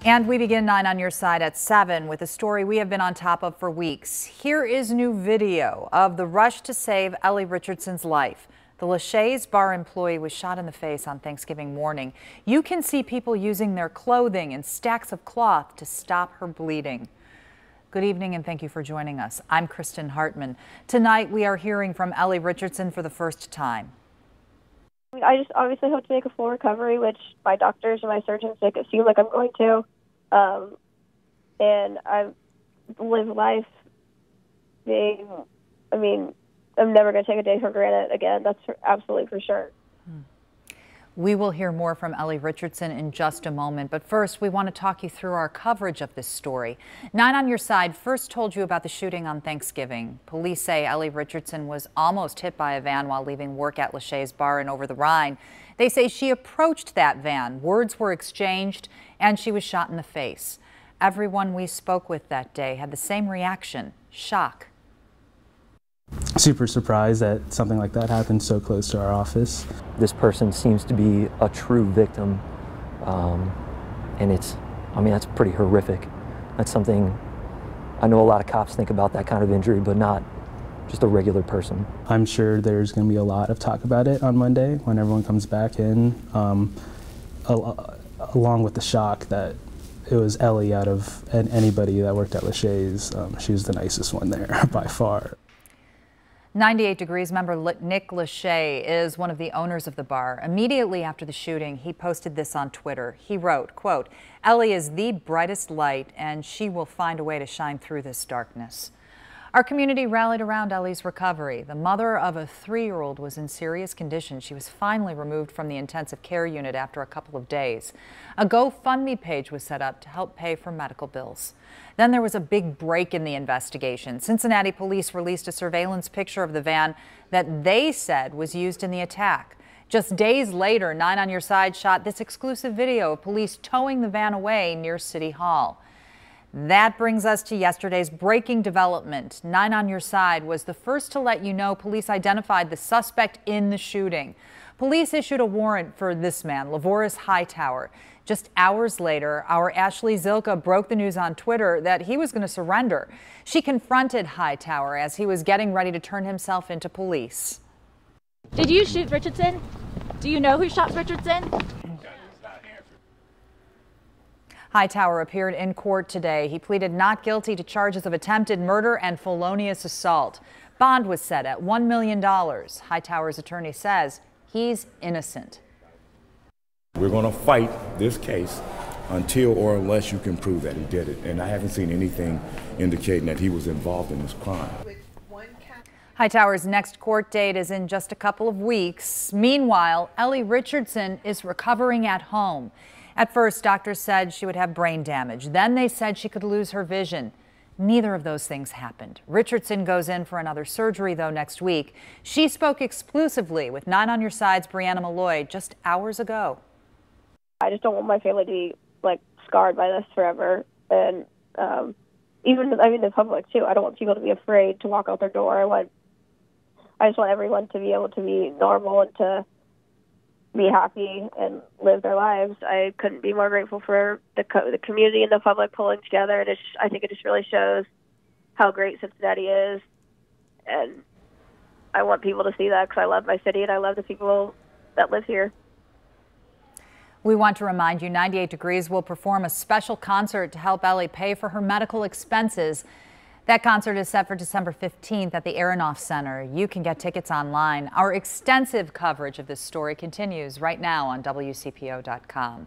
And we begin 9 on your side at 7 with a story we have been on top of for weeks. Here is new video of the rush to save Ellie Richardson's life. The Lachey's bar employee was shot in the face on Thanksgiving morning. You can see people using their clothing and stacks of cloth to stop her bleeding. Good evening and thank you for joining us. I'm Kristen Hartman. Tonight we are hearing from Ellie Richardson for the first time. I just obviously hope to make a full recovery, which my doctors and my surgeons make it seem like I'm going to. And I live life being, I'm never going to take a day for granted again. That's absolutely for sure. We will hear more from Ellie Richardson in just a moment, but first we want to talk you through our coverage of this story. 9 on your side first told you about the shooting on Thanksgiving. Police say Ellie Richardson was almost hit by a van while leaving work at Lachey's bar in Over the Rhine. They say she approached that van, words were exchanged, and she was shot in the face. Everyone we spoke with that day had the same reaction, shock. Super surprised that something like that happened so close to our office. This person seems to be a true victim, and that's pretty horrific. That's something, I know a lot of cops think about that kind of injury, but not just a regular person. I'm sure there's going to be a lot of talk about it on Monday when everyone comes back in, along with the shock that it was Ellie out of anybody that worked at Lachey's. She was the nicest one there by far. 98 Degrees member Nick Lachey is one of the owners of the bar. Immediately after the shooting, he posted this on Twitter. He wrote, quote, "Ellie is the brightest light and she will find a way to shine through this darkness." Our community rallied around Ellie's recovery. The mother of a 3-year-old was in serious condition. She was finally removed from the intensive care unit after a couple of days. A GoFundMe page was set up to help pay for medical bills. Then there was a big break in the investigation. Cincinnati police released a surveillance picture of the van that they said was used in the attack. Just days later, 9 on your side shot this exclusive video of police towing the van away near City Hall. That brings us to yesterday's breaking development. 9 on your side was the first to let you know police identified the suspect in the shooting. Police issued a warrant for this man, Lavoris Hightower. Just hours later, our Ashley Zilka broke the news on Twitter that he was going to surrender. She confronted Hightower as he was getting ready to turn himself into police. Did you shoot Richardson? Do you know who shot Richardson? Hightower appeared in court today. He pleaded not guilty to charges of attempted murder and felonious assault. Bond was set at $1 million. Hightower's attorney says he's innocent. We're going to fight this case until or unless you can prove that he did it. And I haven't seen anything indicating that he was involved in this crime. Hightower's next court date is in just a couple of weeks. Meanwhile, Ellie Richardson is recovering at home. At first, doctors said she would have brain damage. Then they said she could lose her vision. Neither of those things happened. Richardson goes in for another surgery, though, next week. She spoke exclusively with 9 on your side's Brianna Malloy just hours ago. I just don't want my family to be, scarred by this forever. And even the public, too. I don't want people to be afraid to walk out their door. I just want everyone to be able to be normal and to be happy and live their lives. I couldn't be more grateful for the community and the public pulling together. And I think it just really shows how great Cincinnati is. And I want people to see that because I love my city and I love the people that live here. We want to remind you 98 Degrees will perform a special concert to help Ellie pay for her medical expenses. That concert is set for December 15th at the Aronoff Center. You can get tickets online. Our extensive coverage of this story continues right now on WCPO.com.